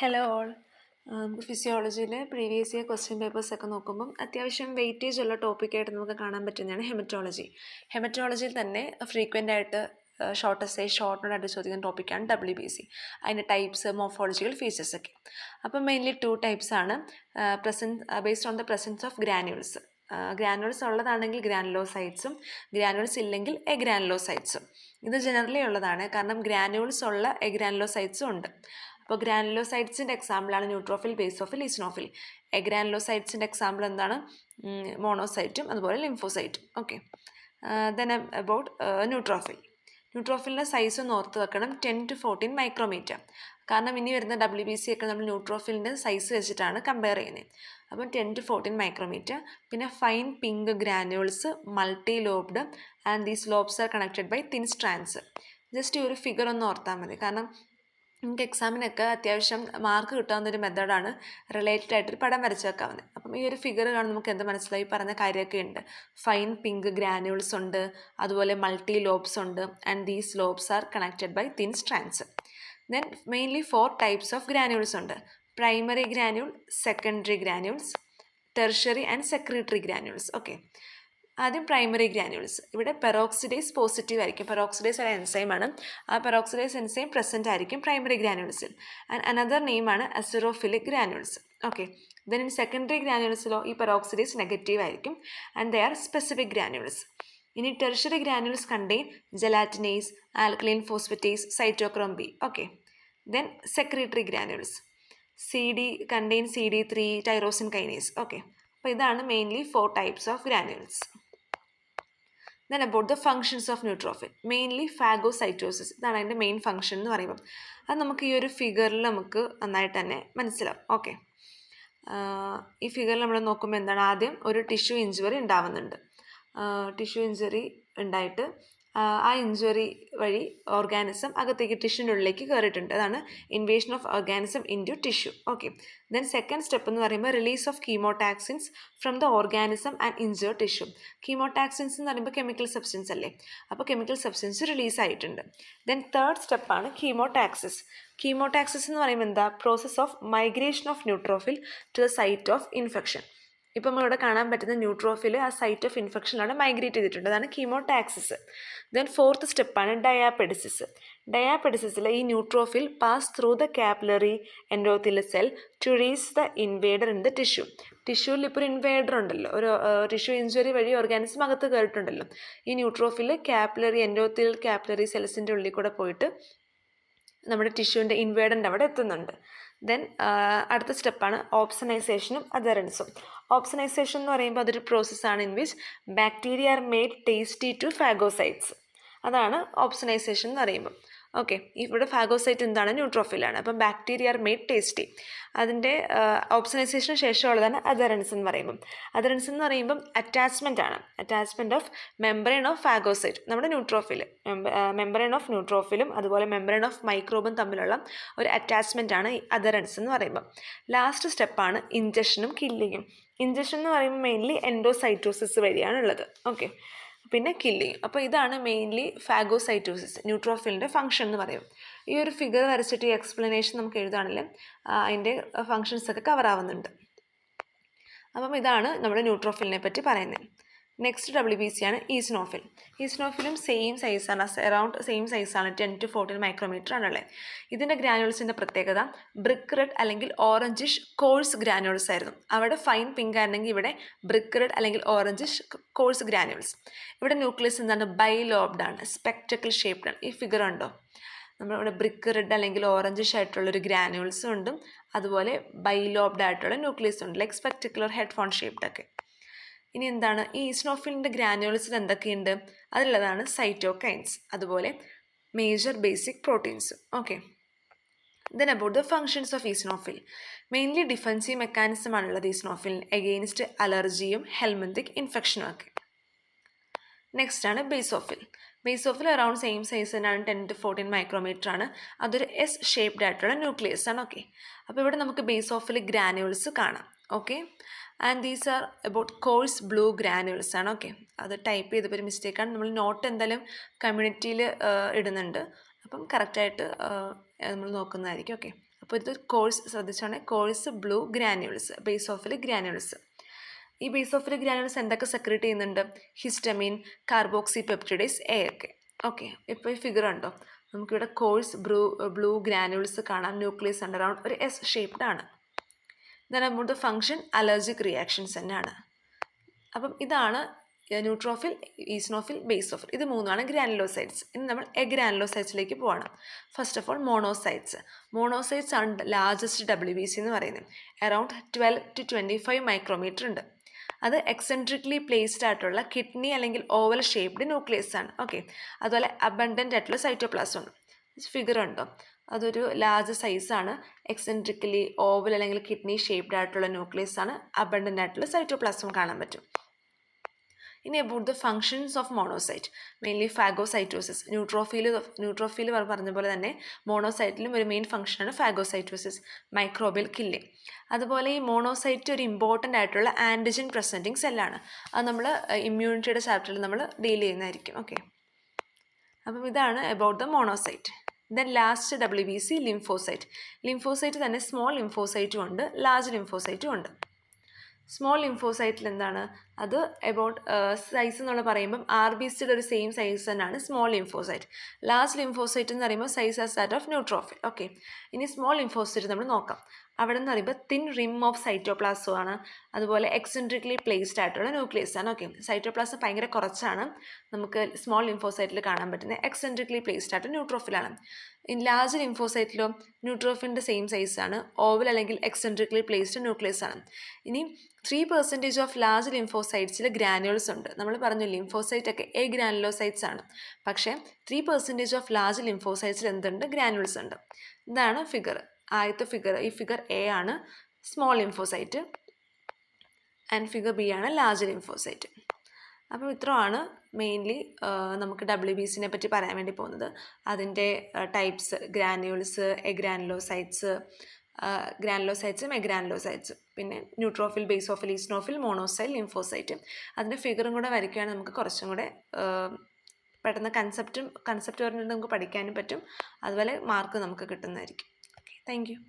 Hello all. നമുക്ക് ഫിസിയോളജിയിലെ previous year question പേപ്പേഴ്സൊക്കെ നോക്കുമ്പം അത്യാവശ്യം വെയിറ്റേജ് ഉള്ള ടോപ്പിക്കായിട്ട് നമുക്ക് കാണാൻ പറ്റുന്നതാണ് ഹെമറ്റോളജി. ഹെമറ്റോളജിയിൽ തന്നെ ഫ്രീക്വൻ്റ് ആയിട്ട് ഷോർട്ട് എസ്സേ ഷോർട്ട് നോട്ടായിട്ട് ചോദിക്കുന്ന ടോപ്പിക്കാണ് WBC. അതിൻ്റെ ടൈപ്സ്, മോർഫോളജിക്കൽ ഫീച്ചേഴ്സ് ഒക്കെ. അപ്പം മെയിൻലി 2 ടൈപ്സ് ആണ്. Based on the presence of granules. Granules ഉള്ളതാണെങ്കിൽ ഗ്രാനുലോസൈറ്റ്സും, ഗ്രാനുവൽസ് ഇല്ലെങ്കിൽ എഗ്രാനുലോസൈറ്റ്സും. ഇത് ജനറലി ഉള്ളതാണ്, കാരണം ഗ്രാനുവൽസ് ഉള്ള എഗ്രാനുലോസൈറ്റ്സും ഉണ്ട്. അപ്പോൾ ഗ്രാനുലോസൈറ്റ്സിൻ്റെ എക്സാമ്പിളാണ് ന്യൂട്രോഫിൽ, ബേസോഫിൽ, ഈസിനോഫിൽ. എഗ്രാനുലോസൈറ്റ്സിൻ്റെ എക്സാമ്പിൾ എന്താണ്? മോണോസൈറ്റും അതുപോലെ ലിംഫോസൈറ്റും. Okay, then about neutrophil. ന്യൂട്രോഫിലിൻ്റെ സൈസ് ഒന്ന് ഓർത്ത് വെക്കണം, 10 to 14 മൈക്രോമീറ്റർ. കാരണം ഇനി വരുന്ന WBC ഒക്കെ നമ്മൾ ന്യൂട്രോഫിലിൻ്റെ സൈസ് വെച്ചിട്ടാണ് കമ്പയർ ചെയ്യുന്നത്. അപ്പം 10 to 14 മൈക്രോമീറ്റർ. പിന്നെ fine pink granules, multilobed, and these lobes are connected by thin strands. Just ഈ ഒരു ഫിഗർ ഒന്ന് ഓർത്താൽ മതി, കാരണം നമുക്ക് എക്സാമിനൊക്കെ അത്യാവശ്യം മാർക്ക് കിട്ടാവുന്നൊരു മെത്തേഡാണ് റിലേറ്റഡ് ആയിട്ടൊരു പടം വരച്ച് വെക്കാവുന്നത്. അപ്പം ഈ ഒരു ഫിഗർ കാണുമ്പോൾ നമുക്ക് എന്ത് മനസ്സിലായി? പറഞ്ഞ കാര്യമൊക്കെ ഉണ്ട്. ഫൈൻ പിങ്ക് ഗ്രാനുവൽസ് ഉണ്ട്, അതുപോലെ മൾട്ടി ലോബ്സ് ഉണ്ട്, and these lobes are connected by thin strands. Then mainly 4 types of granules ഉണ്ട്. Primary granule, secondary granules, tertiary and secretary granules. Okay, ആദ്യം പ്രൈമറി ഗ്രാനുവൽസ്. ഇവിടെ പെറോക്സിഡേസ് പോസിറ്റീവ് ആയിരിക്കും. Peroxidase ഒരു എൻസൈമാണ്. ആ പെറോക്സിഡേസ് എൻസൈം പ്രസൻ്റ് ആയിരിക്കും primary ഗ്രാനുവൽസിൽ. And another നെയിമാണ് azurophilic granules. Okay, then in secondary ഗ്രാനുവൽസിലോ ഈ പെറോക്സിഡേസ് നെഗറ്റീവ് ആയിരിക്കും, and they are specific granules. ഇനി tertiary granules contain gelatinase, alkaline phosphatase, cytochrome B. Okay, then secretary granules. contain CD3, tyrosine kinase. Okay, അപ്പോൾ ഇതാണ് mainly 4 types of granules. Then about the functions of neutrophil, mainly phagocytosis. ഇതാണ് അതിൻ്റെ main function എന്ന് പറയുമ്പോൾ. അത് നമുക്ക് ഈ ഒരു ഫിഗറിൽ നമുക്ക് നന്നായിട്ട് തന്നെ മനസ്സിലാവും. ഓക്കെ, ഈ ഫിഗറിൽ നമ്മൾ നോക്കുമ്പോൾ എന്താണ്? ആദ്യം ഒരു ടിഷ്യൂ ഇഞ്ചുറി ഉണ്ടാവുന്നുണ്ട്. ടിഷ്യൂ ഇഞ്ചുറി ഉണ്ടായിട്ട് ആ ഇഞ്ചുറി വഴി ഓർഗാനിസം അകത്തേക്ക് ടിഷ്യൂൻ്റെ ഉള്ളിലേക്ക് കയറിയിട്ടുണ്ട്. അതാണ് invasion of organism into tissue. Okay, then second step എന്ന് പറയുമ്പോൾ release of chemotaxins from the organism and injured tissue. Chemotaxins എന്ന് പറയുമ്പോൾ കെമിക്കൽ സബ്സ്റ്റൻസ് അല്ലേ, അപ്പോൾ കെമിക്കൽ സബ്സ്റ്റൻസ് റിലീസ് ആയിട്ടുണ്ട്. ദെൻ തേർഡ് സ്റ്റെപ്പാണ് കീമോടാക്സിസ്. കീമോടാക്സിസ് എന്ന് പറയുമ്പോൾ എന്താ? Process of migration of neutrophil to the site of infection. ഇപ്പം നമ്മളിവിടെ കാണാൻ പറ്റുന്ന ന്യൂട്രോഫിൽ ആ സൈറ്റ് ഓഫ് ഇൻഫെക്ഷനിലാണ് മൈഗ്രേറ്റ് ചെയ്തിട്ടുണ്ട്. അതാണ് കീമോടാക്സിസ്. ദെൻ ഫോർത്ത് സ്റ്റെപ്പാണ് ഡയാപെഡിസിസ്. ഡയാപെഡിസിസിൽ ഈ neutrophil pass through the capillary endothelial cell to reach the invader in the tissue. ടിഷ്യൂവിൽ ഇപ്പോൾ ഒരു ഇൻവേഡർ ഉണ്ടല്ലോ, ഒരു ടിഷ്യൂ ഇഞ്ചുറി വഴി ഓർഗാനിസം അകത്ത് കയറിയിട്ടുണ്ടല്ലോ. ഈ ന്യൂട്രോഫിൽ എൻഡോത്തിലിയൽ കാപ്പിലറി സെൽസിൻ്റെ ഉള്ളിൽ കൂടെ പോയിട്ട് നമ്മുടെ ടിഷ്യൂവിൻ്റെ ഇൻവേഡറിൻ്റെ അവിടെ എത്തുന്നുണ്ട്. ദെൻ അടുത്ത സ്റ്റെപ്പാണ് ഓപ്സണൈസേഷനും അദറൻസും. ഓപ്സണൈസേഷൻ എന്ന് പറയുമ്പോൾ അതൊരു പ്രോസസ്സാണ് in which bacteria are made tasty to phagocytes. അതാണ് ഓപ്സണൈസേഷൻ എന്ന് പറയുമ്പോൾ. ഓക്കെ, ഇവിടെ ഫാഗോസൈറ്റ് എന്താണ്? ന്യൂട്രോഫിലാണ്. അപ്പം ബാക്ടീരിയ ആർ മെയ്ഡ് ടേസ്റ്റി. അതിൻ്റെ ഓപ്സണൈസേഷന് ശേഷമുള്ളതാണ് അദറൻസ് എന്ന് പറയുമ്പം. അദറൻസ് എന്ന് പറയുമ്പം അറ്റാച്ച്മെൻ്റ് ആണ്. Attachment of membrane of phagocyte. നമ്മുടെ ന്യൂട്രോഫിൽ മെംബ്രെയിൻ ഓഫ് ന്യൂട്രോഫിലും അതുപോലെ മെംബ്രെയിൻ ഓഫ് മൈക്രോബും തമ്മിലുള്ള ഒരു അറ്റാച്ച്മെൻ്റ് ആണ് ഈ അദറൻസ് എന്ന് പറയുമ്പം. ലാസ്റ്റ് സ്റ്റെപ്പാണ് ഇഞ്ചക്ഷനും കില്ലിങ്ങും. ഇഞ്ചക്ഷൻ എന്ന് പറയുമ്പോൾ മെയിൻലി എൻഡോസൈറ്റോസിസ് വഴിയാണുള്ളത്. ഓക്കെ, പിന്നെ കില്ലിങ്. അപ്പോൾ ഇതാണ് മെയിൻലി ഫാഗോസൈറ്റോസിസ്, ന്യൂട്രോഫിലിൻ്റെ ഫംഗ്ഷൻ എന്ന് പറയും. ഈ ഒരു ഫിഗർ വരച്ചിട്ട് ഈ എക്സ്പ്ലനേഷൻ നമുക്ക് എഴുതാണെങ്കിൽ അതിൻ്റെ ഫങ്ഷൻസൊക്കെ കവർ ആവുന്നുണ്ട്. അപ്പം ഇതാണ് നമ്മുടെ ന്യൂട്രോഫിലിനെ പറ്റി പറയുന്നത്. നെക്സ്റ്റ് WBC ആണ് ഈസിനോഫിൽ. ഈസിനോഫിലും സെയിം സൈസാണ്, അറൗണ്ട് സെയിം സൈസാണ്, 10 to 14 മൈക്രോമീറ്റർ ആണുള്ളത്. ഇതിൻ്റെ ഗ്രാനുവൽസിൻ്റെ പ്രത്യേകത ബ്രിക്ക് റെഡ് അല്ലെങ്കിൽ ഓറഞ്ചിഷ് കോഴ്സ് ഗ്രാനുവൽസ് ആയിരുന്നു. അവിടെ ഫൈൻ പിങ്ക് ആയിരുന്നെങ്കിൽ ഇവിടെ ബ്രിക്ക് റെഡ് അല്ലെങ്കിൽ ഓറഞ്ചിഷ് കോഴ്സ് ഗ്രാനുവൽസ്. ഇവിടെ ന്യൂക്ലിയസ് എന്താണ്? ബൈലോബ്ഡ് ആണ്, സ്പെക്ടക്കിൾ ഷേപ്ഡ് ആണ്. ഈ ഫിഗർ ഉണ്ടോ? നമ്മളിവിടെ ബ്രിക്ക് റെഡ് അല്ലെങ്കിൽ ഓറഞ്ചിഷ് ആയിട്ടുള്ളൊരു ഗ്രാനുവൽസും ഉണ്ട്, അതുപോലെ ബൈലോബ്ഡ് ആയിട്ടുള്ള ന്യൂക്ലിയസ് ഉണ്ട്, like spectacular head phone shaped ഒക്കെ. ഇനി എന്താണ്? ഈ ഈസിനോഫിലിൻ്റെ ഗ്രാനുവൽസിൽ എന്തൊക്കെയുണ്ട്? അതിലുള്ളതാണ് സൈറ്റോകൈൻസ്, അതുപോലെ major basic proteins. Okay, then about the functions of eosinophil. Mainly defensive mechanism ആണുള്ളത് ഈസിനോഫിൽ എഗെയിൻസ്റ്റ് അലർജിയും ഹെൽമന്തിക് ഇൻഫെക്ഷനും ഒക്കെ. നെക്സ്റ്റ് ആണ് basophil. Basophil around same size തന്നെയാണ്, 10 to 14 മൈക്രോമീറ്റർ ആണ്. അതൊരു S ഷേപ്ഡ് ആയിട്ടുള്ള ന്യൂക്ലിയസ് ആണ്. ഓക്കെ, അപ്പോൾ ഇവിടെ നമുക്ക് ബേസോഫിൽ ഗ്രാനുവൽസ് കാണാം. Okay, and these are about course blue granules ആണ്. ഓക്കെ, അത് ടൈപ്പ് ചെയ്തപ്പോൾ ഒരു മിസ്റ്റേക്കാണ്. നമ്മൾ നോട്ട് എന്തായാലും കമ്മ്യൂണിറ്റിയിൽ ഇടുന്നുണ്ട്, അപ്പം കറക്റ്റായിട്ട് നമ്മൾ നോക്കുന്നതായിരിക്കും. ഓക്കെ, അപ്പോൾ ഇത് കോഴ്സ് ശ്രദ്ധിച്ചാണ്, coarse blue granules, basophil granules. ഈ ബേസോഫിൽ ഗ്രാന്യൂൾസ് എന്തൊക്കെ സെക്രീറ്റ് ചെയ്യുന്നുണ്ട്? ഹിസ്റ്റമിൻ, കാർബോക്സി പെപ്റ്റിഡേസ്, എ ഒക്കെ. ഓക്കെ, ഇപ്പോൾ ഈ ഫിഗർ ഉണ്ടോ, നമുക്കിവിടെ കോഴ്സ് ബ്ലൂ ഗ്രാന്യൂൾസ് കാണാം. ന്യൂക്ലിയസ് ഉണ്ട് അറൗണ്ട് ഒരു എസ് ഷേപ്ഡ് ആണ്. Then about the function allergic reactions തന്നെയാണ്. അപ്പം ഇതാണ് ന്യൂട്രോഫിൽ, ഈസ്നോഫിൽ, ബേസോഫിൽ. ഇത് മൂന്നാണ് ഗ്രാനുലോസൈറ്റ്സ്. ഇനി നമ്മൾ ഗ്രാനുലോസൈറ്റ്സിലേക്ക് പോവാണ്. First of all monocytes. Monocytes ആണ് ലാർജസ്റ്റ് WBC എന്ന് പറയുന്നത്. അറൗണ്ട് 12 to 25 മൈക്രോമീറ്റർ ഉണ്ട്. അത് എക്സെൻട്രിക്കലി പ്ലേസ്ഡ് ആയിട്ടുള്ള കിഡ്നി അല്ലെങ്കിൽ ഓവൽ ഷേപ്ഡ് ന്യൂക്ലിയസ് ആണ്. ഓക്കെ, അതുപോലെ അബണ്ടൻ്റ് ആയിട്ടുള്ള സൈറ്റോപ്ലാസം ഉണ്ട്. ഫിഗർ ഉണ്ടോ, അതൊരു ലാർജ് സൈസാണ്. എക്സെൻട്രിക്കലി ഓവൽ അല്ലെങ്കിൽ കിഡ്നി ഷേപ്ഡ് ആയിട്ടുള്ള ന്യൂക്ലിയസ് ആണ്. അബണ്ടൻ്റ് ആയിട്ടുള്ള സൈറ്റോപ്ലാസം കാണാൻ പറ്റും. ഇനി about the functions of monocyte, mainly phagocytosis. Neutrophil പറഞ്ഞ പോലെ തന്നെ മോണോസൈറ്റിലും ഒരു മെയിൻ ഫംഗ്ഷനാണ് ഫാഗോസൈറ്റോസിസ്, മൈക്രോബിയൽ കില്ലിംഗ്. അതുപോലെ ഈ മോണോസൈറ്റ് ഒരു ഇമ്പോർട്ടൻ്റ് ആയിട്ടുള്ള ആൻറ്റിജൻ പ്രസൻറ്റിങ് സെല്ലാണ്. അത് നമ്മൾ ഇമ്മ്യൂണിറ്റിയുടെ ചാപ്റ്ററിൽ നമ്മൾ ഡീൽ ചെയ്യുന്നതായിരിക്കും. ഓക്കെ, അപ്പം ഇതാണ് about the monocyte. Then last WBC lymphocyte. Lymphocyte തന്നെ സ്മോൾ ലിംഫോസൈറ്റും ഉണ്ട്, ലാർജ് ലിംഫോസൈറ്റും ഉണ്ട്. സ്മോൾ ലിംഫോസൈറ്റിൽ എന്താണ്, അത് അബൌട്ട് സൈസ് എന്നുള്ള പറയുമ്പം RBCയുടെ ഒരു സെയിം സൈസ് തന്നെയാണ് സ്മോൾ ലിംഫോസൈറ്റ്. ലാർജ് ലിംഫോസൈറ്റ് എന്ന് പറയുമ്പോൾ size as that of neutrophil. Okay, ഇനി സ്മോൾ ലിംഫോസൈറ്റ് നമ്മൾ നോക്കാം. അവിടെ നിന്ന് പറയുമ്പോൾ തിൻ റിം ഓഫ് സൈറ്റോപ്ലാസം ആണ്. അതുപോലെ എക്സെൻട്രിക്കലി പ്ലേസ്ഡ് ആയിട്ടുള്ള ന്യൂക്ലിയസ് ആണ്. ഓക്കെ, സൈറ്റോപ്ലാസം ഭയങ്കര കുറച്ചാണ് നമുക്ക് സ്മോൾ ലിംഫോസൈറ്റിൽ കാണാൻ പറ്റുന്നത്. എക്സെൻട്രിക്കലി പ്ലേസ്ഡ് ആയിട്ട് ന്യൂട്രോഫിലാണ്. ഇൻ ലാർജ് ലിംഫോസൈറ്റിലോ ന്യൂട്രോഫിൻ്റെ സെയിം സൈസാണ്, ഓവൽ അല്ലെങ്കിൽ എക്സെൻട്രിക്കലി പ്ലേസ്ഡ് ന്യൂക്ലിയസ് ആണ്. ഇനി 3% ഓഫ് ലാർജ് ലിംഫോസൈറ്റ്സിൽ ഗ്രാനുവൽസ് ഉണ്ട്. നമ്മൾ പറഞ്ഞു ലിംഫോസൈറ്റ് ഒക്കെ എ ഗ്രാനുലോസൈറ്റ്സ് ആണ്, പക്ഷേ 3% ഓഫ് ലാർജ് ലിംഫോസൈറ്റ്സിൽ എന്തുണ്ട്, ഗ്രാനുവൽസ് ഉണ്ട്. ഇതാണ് ഫിഗർ. ആദ്യത്തെ ഫിഗർ, ഈ ഫിഗർ എ ആണ് small lymphocyte and figure B ആണ് ലാർജ് ലിംഫോസൈറ്റ്. അപ്പോൾ ഇത്രയാണ് മെയിൻലി നമുക്ക് WBCനെ പറ്റി പറയാൻ വേണ്ടി പോകുന്നത്. അതിൻ്റെ ടൈപ്സ് ഗ്രാനുവൽസ്, എഗ്രാനുലോസൈറ്റ്സ്, ഗ്രാനുലോസൈറ്റ്സും എഗ്രാനുലോസൈറ്റ്സും, പിന്നെ neutrophil, basophil, eosinophil, monocyte, lymphocyte. അതിൻ്റെ ഫിഗറും കൂടെ വരയ്ക്കുകയാണെങ്കിൽ നമുക്ക് കുറച്ചും കൂടെ പെട്ടെന്ന് കൺസെപ്റ്റ് പറഞ്ഞിട്ട് നമുക്ക് പഠിക്കാനും പറ്റും. അതുപോലെ മാർക്ക് നമുക്ക് കിട്ടുന്നതായിരിക്കും. Okay, thank you.